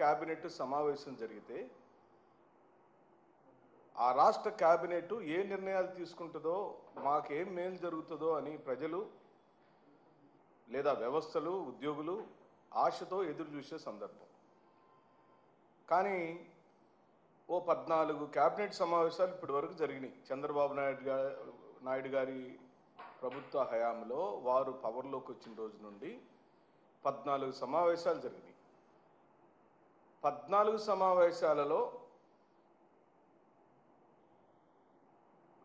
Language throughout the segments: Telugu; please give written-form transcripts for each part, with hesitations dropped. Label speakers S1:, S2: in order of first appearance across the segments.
S1: కేబినెట్ సమావేశం జరిగితే ఆ రాష్ట్ర కేబినెట్ ఏ నిర్ణయాలు తీసుకుంటుందో, మాకేం మేలు జరుగుతుందో అని ప్రజలు లేదా వ్యవస్థలు, ఉద్యోగులు ఆశతో ఎదురు చూసే సందర్భం. కానీ ఓ 14 కేబినెట్ సమావేశాలు ఇప్పటి వరకు జరిగినాయి. చంద్రబాబు నాయుడు గారి ప్రభుత్వ హయాంలో వారు పవర్లోకి వచ్చిన రోజు నుండి 14 సమావేశాలు జరిగినాయి. 14 సమావేశాలలో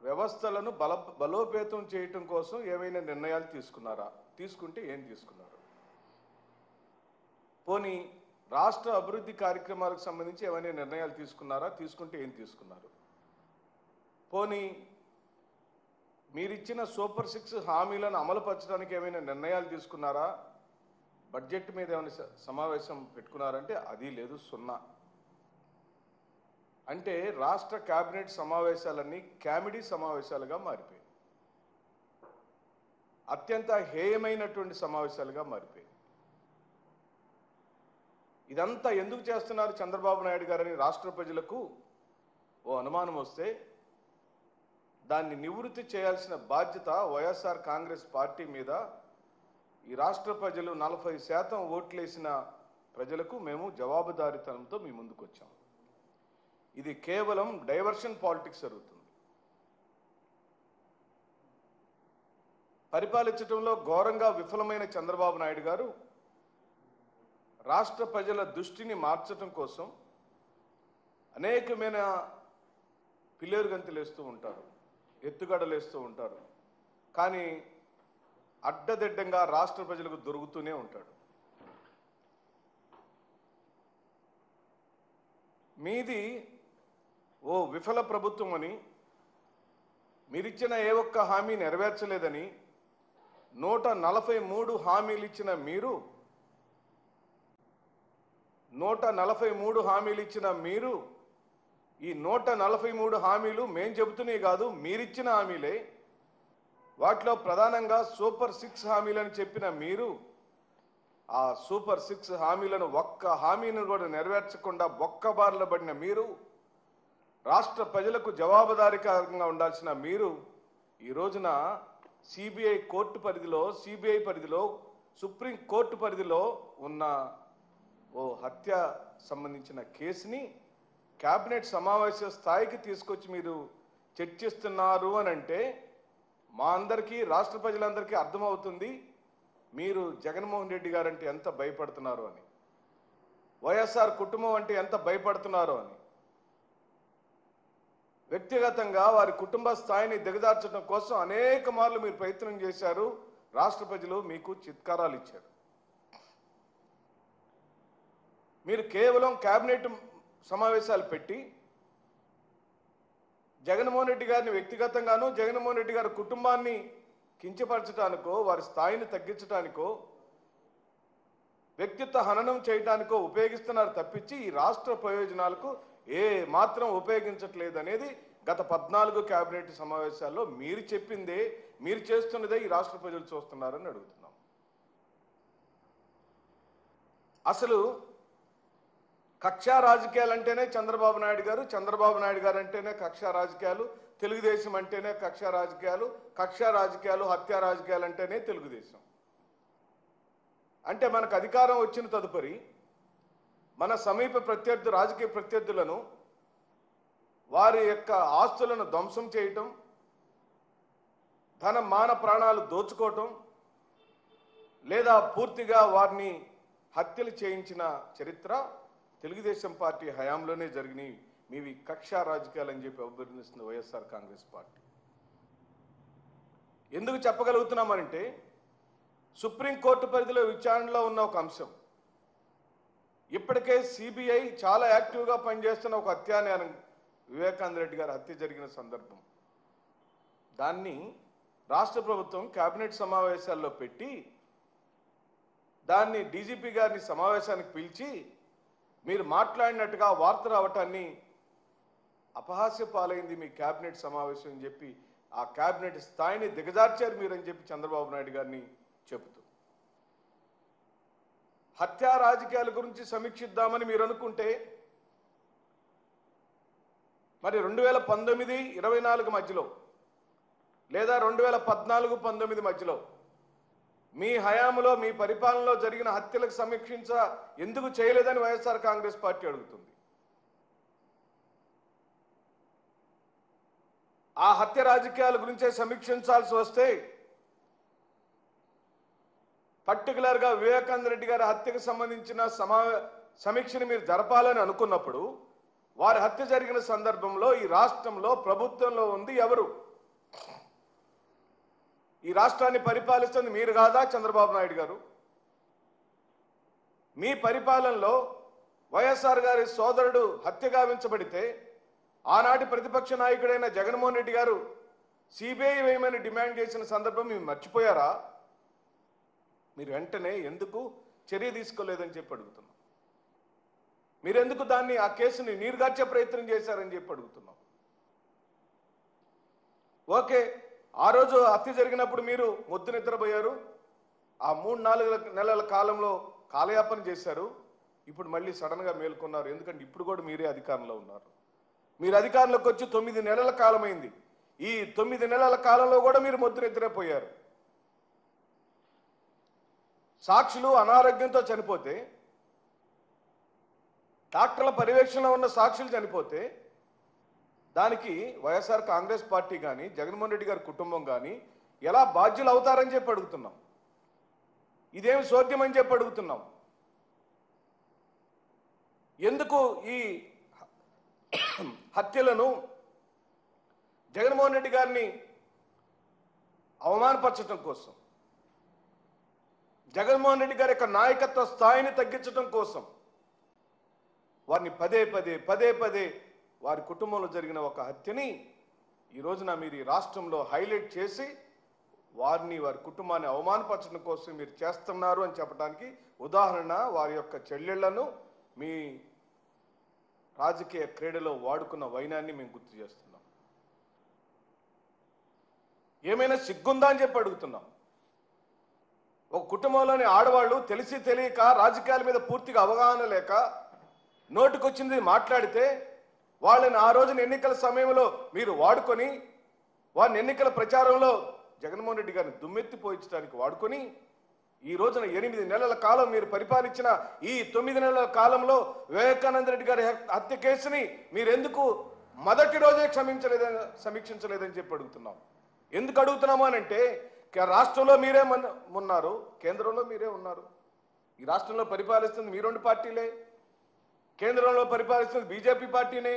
S1: వ్యవస్థలను బలోపేతం చేయటం కోసం ఏమైనా నిర్ణయాలు తీసుకున్నారా? తీసుకుంటే ఏం తీసుకున్నారు? పోనీ రాష్ట్ర అభివృద్ధి కార్యక్రమాలకు సంబంధించి ఏమైనా నిర్ణయాలు తీసుకున్నారా? తీసుకుంటే ఏం తీసుకున్నారు? పోనీ మీరిచ్చిన సూపర్ 6 హామీలను అమలుపరచడానికి ఏమైనా నిర్ణయాలు తీసుకున్నారా? బడ్జెట్ మీద ఏమైనా సమావేశం పెట్టుకున్నారంటే అది లేదు, సున్నా. అంటే రాష్ట్ర కేబినెట్ సమావేశాలన్నీ కామెడీ సమావేశాలుగా మారిపోయాయి, అత్యంత హేయమైనటువంటి సమావేశాలుగా మారిపోయాయి. ఇదంతా ఎందుకు చేస్తున్నారు చంద్రబాబు నాయుడు గారని రాష్ట్ర ప్రజలకు ఓ అనుమానం వస్తే దాన్ని నివృత్తి చేయాల్సిన బాధ్యత వైఎస్ఆర్ కాంగ్రెస్ పార్టీ మీద ఈ రాష్ట్ర ప్రజలు 40% ఓట్లేసిన ప్రజలకు మేము జవాబుదారీతనంతో మీ ముందుకు వచ్చాం. ఇది కేవలం డైవర్షన్ పాలిటిక్స్ జరుగుతుంది. పరిపాలించడంలో ఘోరంగా విఫలమైన చంద్రబాబు నాయుడు గారు రాష్ట్ర ప్రజల దృష్టిని మార్చడం కోసం అనేకమైన పిల్లేరుగంతులు వేస్తూ ఉంటారు, ఎత్తుగడలు వేస్తూ ఉంటారు. కానీ అడ్డదిడ్డంగా రాష్ట్ర ప్రజలకు దొరుకుతూనే ఉంటాడు. మీది ఓ విఫల ప్రభుత్వం అని, మీరిచ్చిన ఏ ఒక్క హామీ నెరవేర్చలేదని 143 హామీలు ఇచ్చిన మీరు 143 హామీలు ఇచ్చిన మీరు ఈ 143 హామీలు మేం చెబుతునే కాదు, మీరిచ్చిన హామీలే. వాటిలో ప్రధానంగా సూపర్ 6 హామీలను చెప్పిన మీరు ఆ సూపర్ 6 హామీలను ఒక్క హామీని కూడా నెరవేర్చకుండా బొక్కబార్ల పడిన మీరు, రాష్ట్ర ప్రజలకు జవాబుదారీకరంగా ఉండాల్సిన మీరు ఈ రోజున సిబిఐ కోర్టు పరిధిలో, సిబిఐ పరిధిలో, సుప్రీం కోర్టు పరిధిలో ఉన్న ఓ హత్య సంబంధించిన కేసుని కేబినెట్ సమావేశ స్థాయికి తీసుకొచ్చి మీరు చర్చిస్తున్నారు అని అంటే మా అందరికీ, రాష్ట్ర ప్రజలందరికీ అర్థమవుతుంది మీరు జగన్మోహన్ రెడ్డి గారంటే ఎంత భయపడుతున్నారు అని, వైఎస్ఆర్ కుటుంబం అంటే ఎంత భయపడుతున్నారు అని. వ్యక్తిగతంగా వారి కుటుంబ స్థాయిని దిగజార్చడం కోసం అనేక మార్లు మీరు ప్రయత్నం చేశారు. రాష్ట్ర ప్రజలు మీకు చిత్కారాలు ఇచ్చారు. మీరు కేవలం కేబినెట్ సమావేశాలు పెట్టి జగన్మోహన్ రెడ్డి గారిని వ్యక్తిగతంగానూ, జగన్మోహన్ రెడ్డి గారి కుటుంబాన్ని కించపరచడానికో, వారి స్థాయిని తగ్గించడానికో, వ్యక్తిత్వ హననం చేయడానికో ఉపయోగిస్తున్నారు తప్పించి ఈ రాష్ట్ర ప్రయోజనాలకు ఏ మాత్రం ఉపయోగించట్లేదు అనేది గత 14 కేబినెట్ సమావేశాల్లో మీరు చెప్పిందే, మీరు చేస్తున్నదే ఈ రాష్ట్ర ప్రజలు చూస్తున్నారని అడుగుతున్నాం. అసలు కక్షా రాజకీయాలు అంటేనే చంద్రబాబు నాయుడు గారు, చంద్రబాబు నాయుడు గారు అంటేనే కక్షా రాజకీయాలు, తెలుగుదేశం అంటేనే కక్షా రాజకీయాలు, హత్యా రాజకీయాలు అంటేనే తెలుగుదేశం. అంటే మనకు అధికారం వచ్చిన తదుపరి మన సమీప రాజకీయ ప్రత్యర్థులను, వారి యొక్క ఆస్తులను ధ్వంసం చేయటం, ధన మాన ప్రాణాలు దోచుకోవటం, లేదా పూర్తిగా వారిని హత్యలు చేయించిన చరిత్ర తెలుగుదేశం పార్టీ హయాంలోనే జరిగినాయి. మీవి కక్షా రాజకీయాలని చెప్పి అభివర్ణిస్తుంది వైఎస్ఆర్ కాంగ్రెస్ పార్టీ. ఎందుకు చెప్పగలుగుతున్నామనంటే సుప్రీంకోర్టు పరిధిలో విచారణలో ఉన్న ఒక అంశం, ఇప్పటికే సిబిఐ చాలా యాక్టివ్గా పనిచేస్తున్న ఒక హత్యానేరం, వివేకానంద రెడ్డి గారి హత్య జరిగిన సందర్భం, దాన్ని రాష్ట్ర ప్రభుత్వం కేబినెట్ సమావేశాల్లో పెట్టి దాన్ని డీజీపీ గారిని సమావేశానికి పిలిచి మీరు మాట్లాడినట్టుగా వార్త రావటాన్ని అపహాస్య పాలైంది మీ కేబినెట్ సమావేశం అని చెప్పి ఆ కేబినెట్ స్థాయిని దిగజార్చారు మీరని చెప్పి చంద్రబాబు నాయుడు గారిని చెబుతూ, హత్యా రాజకీయాల గురించి సమీక్షిద్దామని మీరు అనుకుంటే మరి 2019, 24 మధ్యలో లేదా 2014, 19 మధ్యలో మీ హయాంలో మీ పరిపాలనలో జరిగిన హత్యలకు సమీక్షించ ఎందుకు చేయలేదని వైఎస్ఆర్ కాంగ్రెస్ పార్టీ అడుగుతుంది. ఆ హత్య రాజకీయాల గురించే సమీక్షించాల్సి వస్తే పర్టికులర్గా వివేకానంద రెడ్డి గారి హత్యకు సంబంధించిన సమీక్షని మీరు జరపాలని అనుకున్నప్పుడు వారి హత్య జరిగిన సందర్భంలో ఈ రాష్ట్రంలో ప్రభుత్వంలో ఉంది ఎవరు? ఈ రాష్ట్రాన్ని పరిపాలిస్తుంది మీరు కాదా చంద్రబాబు నాయుడు గారు? మీ పరిపాలనలో వైఎస్ఆర్ గారి సోదరుడు హత్య గావించబడితే ఆనాటి ప్రతిపక్ష నాయకుడైన జగన్మోహన్ రెడ్డి గారు సిబిఐ వేయమని డిమాండ్ చేసిన సందర్భం మీరు మర్చిపోయారా? మీరు వెంటనే ఎందుకు చర్య తీసుకోలేదని చెప్పి అడుగుతున్నాం. మీరెందుకు ఆ కేసుని నీరుగార్చే ప్రయత్నం చేశారని చెప్పి అడుగుతున్నాం. ఓకే, ఆ రోజు హత్య జరిగినప్పుడు మీరు మొద్దు నిద్రపోయారు. ఆ 3-4 నెలల కాలంలో కాలయాపన చేశారు. ఇప్పుడు మళ్ళీ సడన్గా మేల్కొన్నారు. ఎందుకంటే ఇప్పుడు కూడా మీరే అధికారంలో ఉన్నారు. మీరు అధికారంలోకి వచ్చి 9 నెలల కాలమైంది. ఈ 9 నెలల కాలంలో కూడా మీరు మొద్దు నిద్రపోయారు. సాక్షులు అనారోగ్యంతో చనిపోతే, డాక్టర్ల పర్యవేక్షణలో ఉన్న సాక్షులు చనిపోతే దానికి వైఎస్ఆర్ కాంగ్రెస్ పార్టీ కానీ జగన్మోహన్ రెడ్డి గారి కుటుంబం కానీ ఎలా బాధ్యులు అవుతారని చెప్పి అడుగుతున్నాం. ఇదేమి సోద్యమని చెప్పి అడుగుతున్నాం. ఎందుకు ఈ హత్యలను జగన్మోహన్ రెడ్డి గారిని అవమానపరచడం కోసం, జగన్మోహన్ రెడ్డి గారి యొక్క నాయకత్వ స్థాయిని తగ్గించడం కోసం వారిని పదే పదే వారి కుటుంబంలో జరిగిన ఒక హత్యని ఈ రోజున మీరు ఈ రాష్ట్రంలో హైలైట్ చేసి వారిని వారి కుటుంబాన్ని అవమానపరచడం కోసం మీరు చేస్తున్నారు అని చెప్పడానికి ఉదాహరణ వారి యొక్క చెల్లెళ్లను మీ రాజకీయ క్రీడలో వాడుకున్న వైనాన్ని మేము గుర్తు చేస్తున్నాం. ఏమైనా సిగ్గుందా అని చెప్పి అడుగుతున్నాం. ఒక కుటుంబంలోని ఆడవాళ్ళు తెలిసి తెలియక రాజకీయాల మీద పూర్తిగా అవగాహన లేక నోటికొచ్చింది మాట్లాడితే వాళ్ళని ఆ రోజున ఎన్నికల సమయంలో మీరు వాడుకొని వారిని ఎన్నికల ప్రచారంలో జగన్మోహన్ రెడ్డి గారిని దుమ్మెత్తిపోయించడానికి వాడుకొని ఈ రోజున 8 నెలల కాలం మీరు పరిపాలించిన ఈ 9 నెలల కాలంలో వివేకానంద రెడ్డి గారి హత్య కేసుని మీరెందుకు మొదటి రోజే సమీక్షించలేదని చెప్పి అడుగుతున్నాం. ఎందుకు అడుగుతున్నాము అనంటే రాష్ట్రంలో మీరే ఉన్నారు, కేంద్రంలో మీరే ఉన్నారు. ఈ రాష్ట్రంలో పరిపాలిస్తుంది మీ 2 పార్టీలే, కేంద్రంలో పరిపాలిస్తుంది బీజేపీ పార్టీనే.